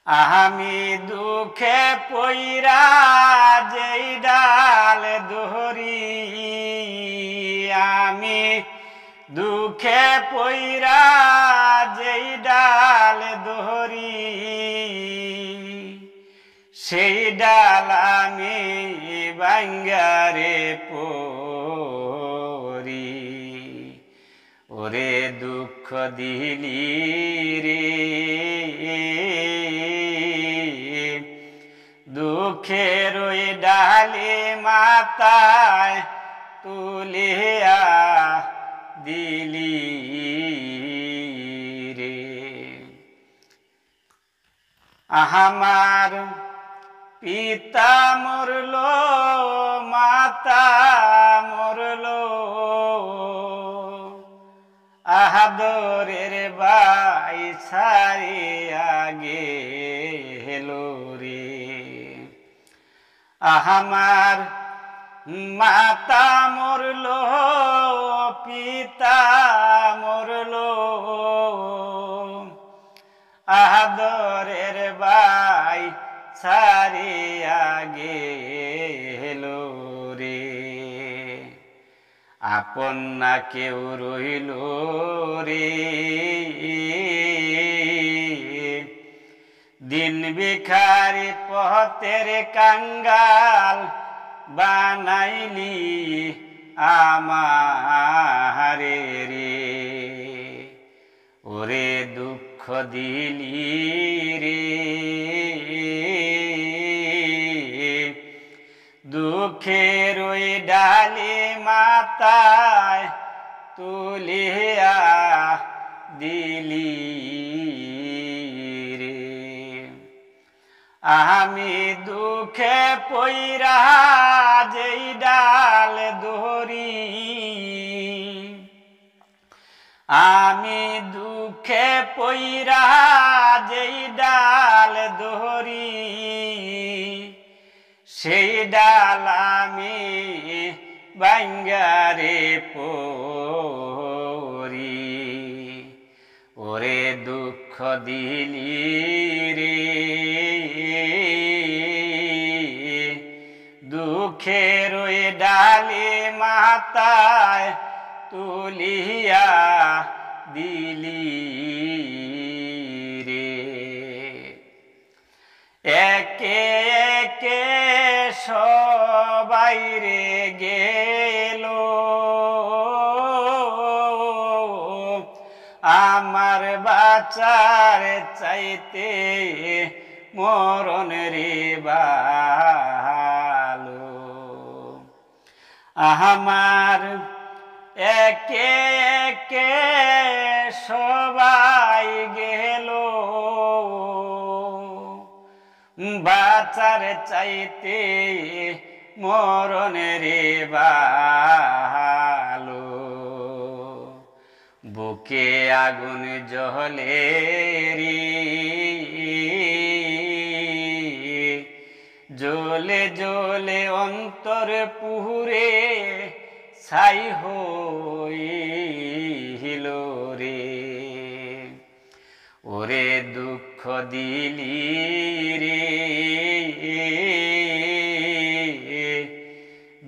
আমি দুঃখে পইরা যেই ডাল ধরি, আমি দুঃখে পইরা যেই ডাল ধরি, সেই ডাল আমি ভাঙ্গারে পড়ি। ওরে দুঃখ দিলি রে, দুঃখের ওই ডালে মাথায় তুলিয়া দিলি রে। আমার পিতা মরল, মাতা মরল, আদরের ভাই ছাড়িয়া গেল রে। আমার মাতা মরল, পিতা মরল, আদরের ভাই ছাড়িয়া গেল রে। আপন না কেউ রইল রে, দিন ভিখারি পথের কাঙ্গাল বানাইলি আমারে রে। ওরে দুঃখ দিলি রে, দুঃখের ওই ডালে মাথায় তুলিয়া দিলি রে। আমি দুঃখে পইরা যেই ডাল ধরি, আমি দুঃখে পইরা যেই ডাল ধরি, সেই ডাল আমি ভাঙ্গারে পড়ি। ওরে দুঃখ দিলি রে, দুঃখের ওই ডালে মাথায় তুলিয়া দিলি রে। একে একে সবাই রে গেল, আমার বাঁচার চাইতে মরণ রে ভালো। আমার একে একে সবাই গেল, বাঁচার চাইতে মরণ রে ভালো। বুকে আগুন জ্বলে রে, জ্বলে জ্বলে অন্তর পুরে ছাই হইল রে। ওরে দুঃখ দিলি রে,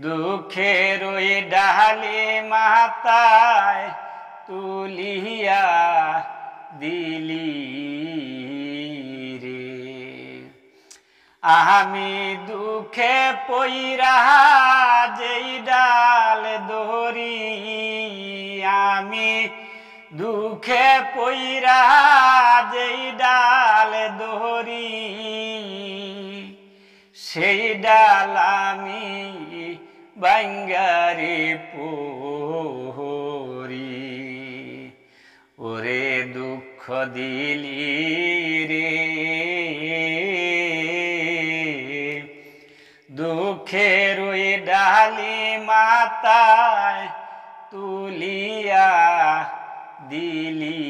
দুঃখের ওই ডালে মাথায় তুলিয়া দিলি রে। আমি দুঃখে পইরা যেই ডাল ধরি, আমি দুঃখে পইরা যেই ডাল ধরি, সেই ডাল আমি ভাঙ্গারে পড়ি। ওরে দুঃখ দিলি রে, দুঃখের ওই ডালি মাথায় তুলিয়া দিলি।